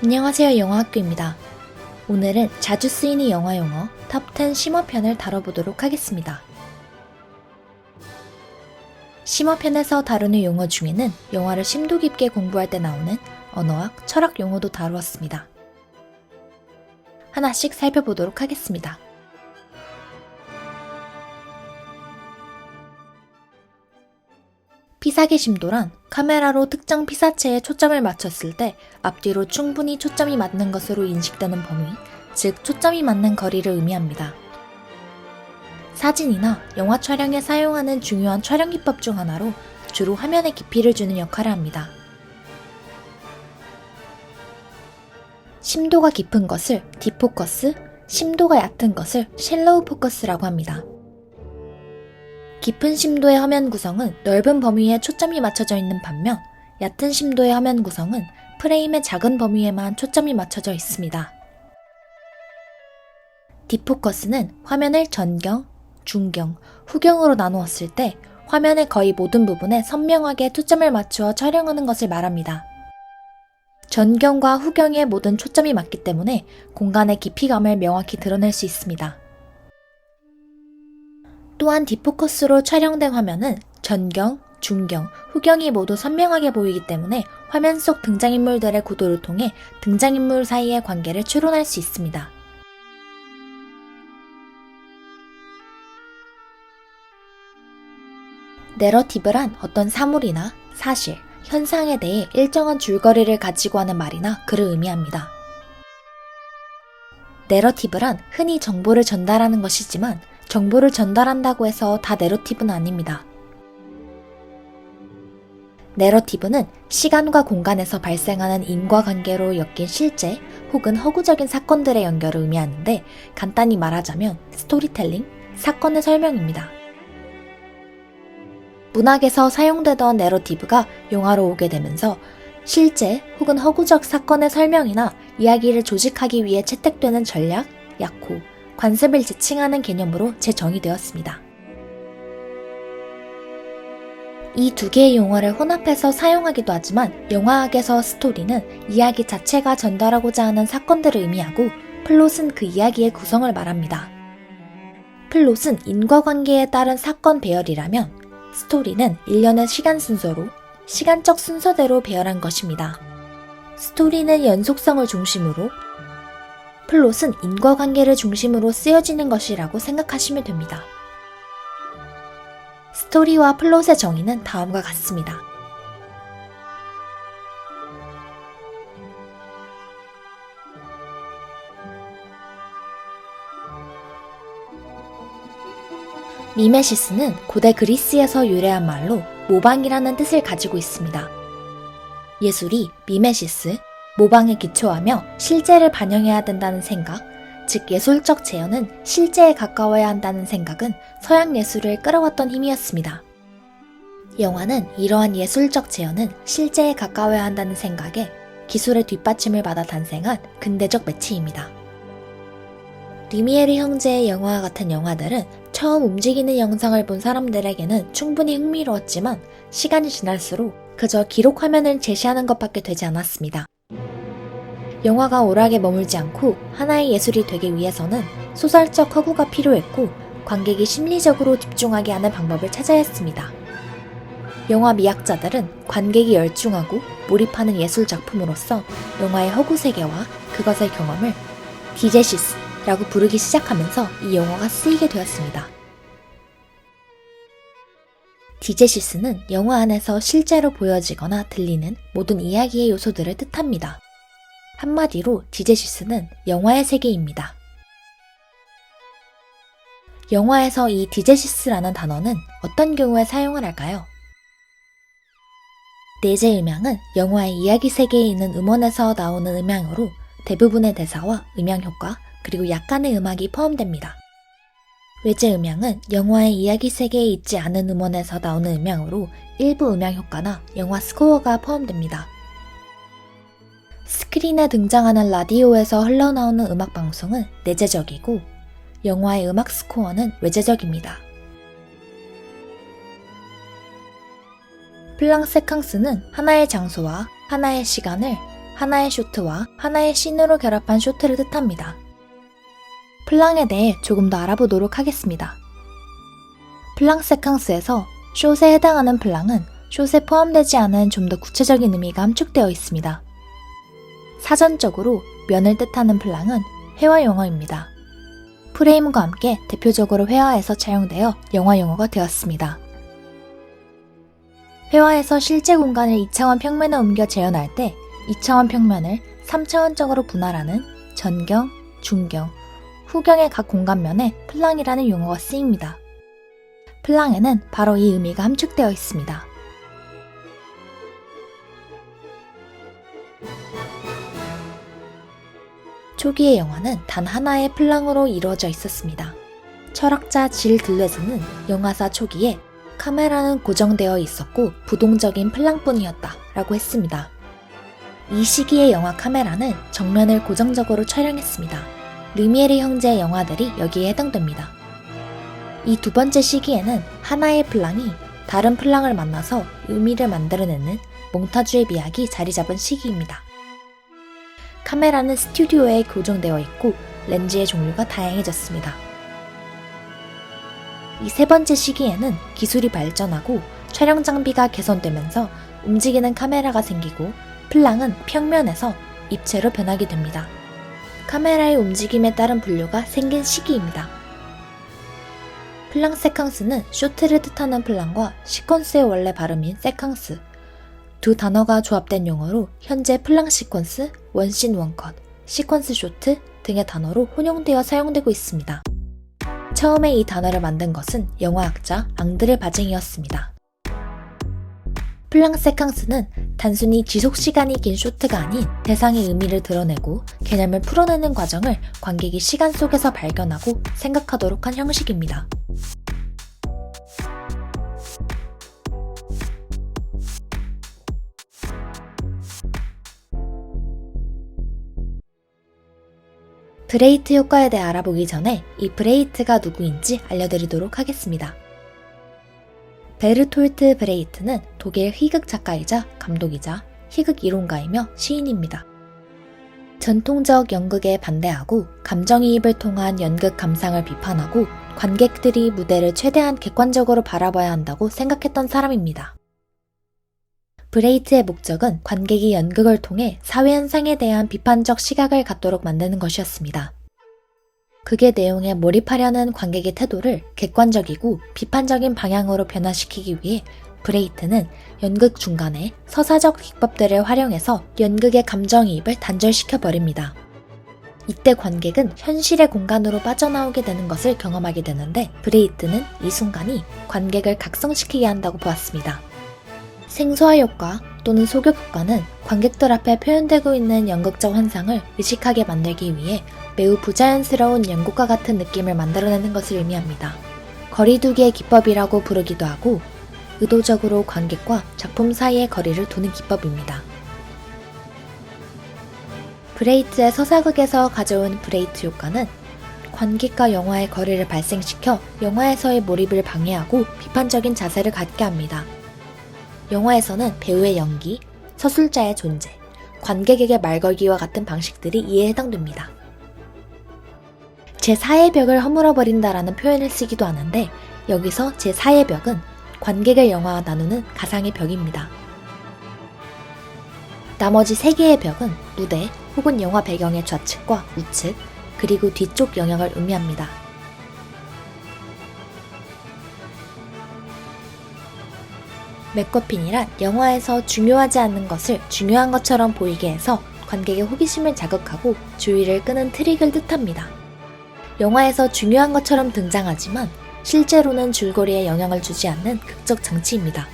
안녕하세요. 영어학교입니다. 오늘은 자주 쓰이는 영화 용어 탑10 심어편을 다뤄보도록 하겠습니다. 심어편에서 다루는 용어 중에는 영화를 심도 깊게 공부할 때 나오는 언어학, 철학 용어도 다루었습니다. 하나씩 살펴보도록 하겠습니다. 피사기 심도란 카메라로 특정 피사체에 초점을 맞췄을 때 앞뒤로 충분히 초점이 맞는 것으로 인식되는 범위, 즉 초점이 맞는 거리를 의미합니다. 사진이나 영화 촬영에 사용하는 중요한 촬영 기법 중 하나로 주로 화면에 깊이를 주는 역할을 합니다. 심도가 깊은 것을 딥포커스, 심도가 얕은 것을 샬로우 포커스라고 합니다. 깊은 심도의 화면 구성은 넓은 범위에 초점이 맞춰져 있는 반면 얕은 심도의 화면 구성은 프레임의 작은 범위에만 초점이 맞춰져 있습니다. 딥포커스는 화면을 전경, 중경, 후경으로 나누었을 때 화면의 거의 모든 부분에 선명하게 초점을 맞추어 촬영하는 것을 말합니다. 전경과 후경의 모든 초점이 맞기 때문에 공간의 깊이감을 명확히 드러낼 수 있습니다. 또한 딥포커스로 촬영된 화면은 전경, 중경, 후경이 모두 선명하게 보이기 때문에 화면 속 등장인물들의 구도를 통해 등장인물 사이의 관계를 추론할 수 있습니다. 내러티브란 어떤 사물이나 사실, 현상에 대해 일정한 줄거리를 가지고 하는 말이나 글을 의미합니다. 내러티브란 흔히 정보를 전달하는 것이지만 정보를 전달한다고 해서 다 내러티브는 아닙니다. 내러티브는 시간과 공간에서 발생하는 인과관계로 엮인 실제 혹은 허구적인 사건들의 연결을 의미하는데 간단히 말하자면 스토리텔링, 사건의 설명입니다. 문학에서 사용되던 내러티브가 영화로 오게 되면서 실제 혹은 허구적 사건의 설명이나 이야기를 조직하기 위해 채택되는 전략, 약호, 관습을 지칭하는 개념으로 재정의되었습니다. 이 두 개의 용어를 혼합해서 사용하기도 하지만 영화학에서 스토리는 이야기 자체가 전달하고자 하는 사건들을 의미하고 플롯은 그 이야기의 구성을 말합니다. 플롯은 인과관계에 따른 사건 배열이라면 스토리는 일련의 시간 순서로 시간적 순서대로 배열한 것입니다. 스토리는 연속성을 중심으로 플롯은 인과관계를 중심으로 쓰여지는 것이라고 생각하시면 됩니다. 스토리와 플롯의 정의는 다음과 같습니다. 미메시스는 고대 그리스에서 유래한 말로 모방이라는 뜻을 가지고 있습니다. 예술이 미메시스, 모방에 기초하며 실제를 반영해야 된다는 생각, 즉 예술적 재현은 실제에 가까워야 한다는 생각은 서양 예술을 끌어왔던 힘이었습니다. 영화는 이러한 예술적 재현은 실제에 가까워야 한다는 생각에 기술의 뒷받침을 받아 탄생한 근대적 매체입니다. 리미에르 형제의 영화와 같은 영화들은 처음 움직이는 영상을 본 사람들에게는 충분히 흥미로웠지만 시간이 지날수록 그저 기록 화면을 제시하는 것밖에 되지 않았습니다. 영화가 오락에 머물지 않고 하나의 예술이 되기 위해서는 소설적 허구가 필요했고 관객이 심리적으로 집중하게 하는 방법을 찾아야 했습니다. 영화 미학자들은 관객이 열중하고 몰입하는 예술 작품으로서 영화의 허구 세계와 그것의 경험을 디제시스라고 부르기 시작하면서 이 용어가 쓰이게 되었습니다. 디제시스는 영화 안에서 실제로 보여지거나 들리는 모든 이야기의 요소들을 뜻합니다. 한마디로 디제시스는 영화의 세계입니다. 영화에서 이 디제시스라는 단어는 어떤 경우에 사용을 할까요? 내재 음향은 영화의 이야기 세계에 있는 음원에서 나오는 음향으로 대부분의 대사와 음향 효과, 그리고 약간의 음악이 포함됩니다. 외재 음향은 영화의 이야기 세계에 있지 않은 음원에서 나오는 음향으로 일부 음향 효과나 영화 스코어가 포함됩니다. 스크린에 등장하는 라디오에서 흘러나오는 음악 방송은 내재적이고 영화의 음악 스코어는 외재적입니다. 플랑 세캉스는 하나의 장소와 하나의 시간을 하나의 쇼트와 하나의 씬으로 결합한 쇼트를 뜻합니다. 플랑에 대해 조금 더 알아보도록 하겠습니다. 플랑 세캉스에서 숏에 해당하는 플랑은 숏에 포함되지 않은 좀 더 구체적인 의미가 함축되어 있습니다. 사전적으로 면을 뜻하는 플랑은 회화 용어입니다. 프레임과 함께 대표적으로 회화에서 차용되어 영화 용어가 되었습니다. 회화에서 실제 공간을 2차원 평면에 옮겨 재현할 때 2차원 평면을 3차원적으로 분할하는 전경, 중경, 후경의 각 공간면에 플랑이라는 용어가 쓰입니다. 플랑에는 바로 이 의미가 함축되어 있습니다. 초기의 영화는 단 하나의 플랑으로 이루어져 있었습니다. 철학자 질 들레즈는 영화사 초기에 카메라는 고정되어 있었고 부동적인 플랑뿐이었다 라고 했습니다. 이 시기의 영화 카메라는 정면을 고정적으로 촬영했습니다. 르미에르 형제의 영화들이 여기에 해당됩니다. 이 두 번째 시기에는 하나의 플랑이 다른 플랑을 만나서 의미를 만들어내는 몽타주의 미학이 자리 잡은 시기입니다. 카메라는 스튜디오에 고정되어 있고 렌즈의 종류가 다양해졌습니다. 이 세 번째 시기에는 기술이 발전하고 촬영 장비가 개선되면서 움직이는 카메라가 생기고 플랑은 평면에서 입체로 변하게 됩니다. 카메라의 움직임에 따른 분류가 생긴 시기입니다. 플랑 세캉스는 쇼트를 뜻하는 플랑과 시퀀스의 원래 발음인 세캉스, 두 단어가 조합된 용어로 현재 플랑 시퀀스, 원씬 원컷, 시퀀스 쇼트 등의 단어로 혼용되어 사용되고 있습니다. 처음에 이 단어를 만든 것은 영화학자 앙드레 바쟁이었습니다. 플랑 세캉스는 단순히 지속시간이 긴 쇼트가 아닌 대상의 의미를 드러내고 개념을 풀어내는 과정을 관객이 시간 속에서 발견하고 생각하도록 한 형식입니다. 브레이트 효과에 대해 알아보기 전에 이 브레이트가 누구인지 알려드리도록 하겠습니다. 베르톨트 브레이트는 독일 희극 작가이자 감독이자 희극 이론가이며 시인입니다. 전통적 연극에 반대하고 감정이입을 통한 연극 감상을 비판하고 관객들이 무대를 최대한 객관적으로 바라봐야 한다고 생각했던 사람입니다. 브레이트의 목적은 관객이 연극을 통해 사회현상에 대한 비판적 시각을 갖도록 만드는 것이었습니다. 극의 내용에 몰입하려는 관객의 태도를 객관적이고 비판적인 방향으로 변화시키기 위해 브레이트는 연극 중간에 서사적 기법들을 활용해서 연극의 감정이입을 단절시켜버립니다. 이때 관객은 현실의 공간으로 빠져나오게 되는 것을 경험하게 되는데 브레이트는 이 순간이 관객을 각성시키게 한다고 보았습니다. 생소화 효과 또는 소격 효과는 관객들 앞에 표현되고 있는 연극적 환상을 의식하게 만들기 위해 매우 부자연스러운 연극과 같은 느낌을 만들어내는 것을 의미합니다. 거리두기의 기법이라고 부르기도 하고 의도적으로 관객과 작품 사이의 거리를 두는 기법입니다. 브레이트의 서사극에서 가져온 브레이트 효과는 관객과 영화의 거리를 발생시켜 영화에서의 몰입을 방해하고 비판적인 자세를 갖게 합니다. 영화에서는 배우의 연기, 서술자의 존재, 관객에게 말 걸기와 같은 방식들이 이에 해당됩니다. 제4의 벽을 허물어버린다라는 표현을 쓰기도 하는데 여기서 제4의 벽은 관객을 영화와 나누는 가상의 벽입니다. 나머지 3개의 벽은 무대 혹은 영화 배경의 좌측과 우측 그리고 뒤쪽 영역을 의미합니다. 맥거핀이란 영화에서 중요하지 않는 것을 중요한 것처럼 보이게 해서 관객의 호기심을 자극하고 주의를 끄는 트릭을 뜻합니다. 영화에서 중요한 것처럼 등장하지만 실제로는 줄거리에 영향을 주지 않는 극적 장치입니다.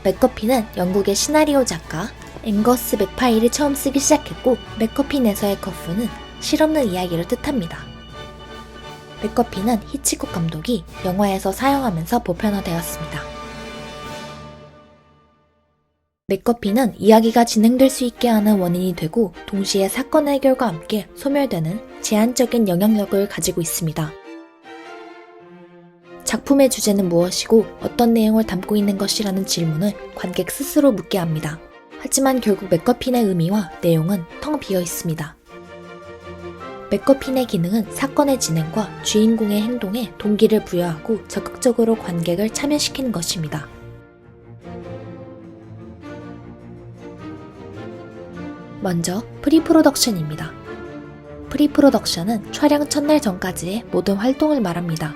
맥거핀은 영국의 시나리오 작가 앵거스 맥파일이 처음 쓰기 시작했고 맥거핀에서의 커프는 실없는 이야기를 뜻합니다. 맥거핀은 히치콕 감독이 영화에서 사용하면서 보편화되었습니다. 맥거핀은 이야기가 진행될 수 있게 하는 원인이 되고 동시에 사건 해결과 함께 소멸되는 제한적인 영향력을 가지고 있습니다. 작품의 주제는 무엇이고 어떤 내용을 담고 있는 것이라는 질문을 관객 스스로 묻게 합니다. 하지만 결국 맥거핀의 의미와 내용은 텅 비어 있습니다. 맥거핀의 기능은 사건의 진행과 주인공의 행동에 동기를 부여하고 적극적으로 관객을 참여시키는 것입니다. 먼저 프리프로덕션입니다. 프리프로덕션은 촬영 첫날 전까지의 모든 활동을 말합니다.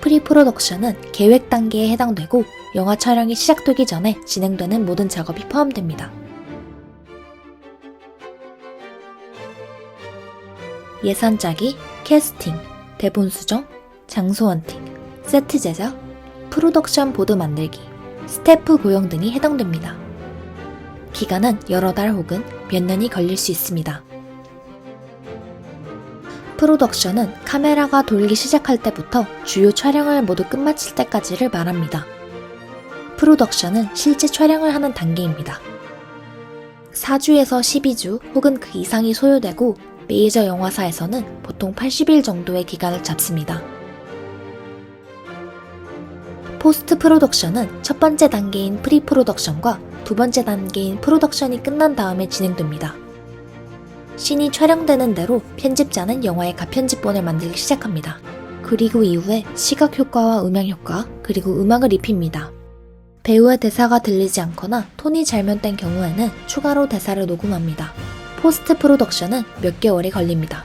프리프로덕션은 계획 단계에 해당되고 영화 촬영이 시작되기 전에 진행되는 모든 작업이 포함됩니다. 예산 짜기, 캐스팅, 대본 수정, 장소 헌팅, 세트 제작, 프로덕션 보드 만들기, 스태프 고용 등이 해당됩니다. 기간은 여러 달 혹은 몇 년이 걸릴 수 있습니다. 프로덕션은 카메라가 돌기 시작할 때부터 주요 촬영을 모두 끝마칠 때까지를 말합니다. 프로덕션은 실제 촬영을 하는 단계입니다. 4주에서 12주 혹은 그 이상이 소요되고 메이저 영화사에서는 보통 80일 정도의 기간을 잡습니다. 포스트 프로덕션은 첫 번째 단계인 프리 프로덕션과 두 번째 단계인 프로덕션이 끝난 다음에 진행됩니다. 씬이 촬영되는 대로 편집자는 영화의 가편집본을 만들기 시작합니다. 그리고 이후에 시각 효과와 음향 효과, 그리고 음악을 입힙니다. 배우의 대사가 들리지 않거나 톤이 잘못된 경우에는 추가로 대사를 녹음합니다. 포스트 프로덕션은 몇 개월이 걸립니다.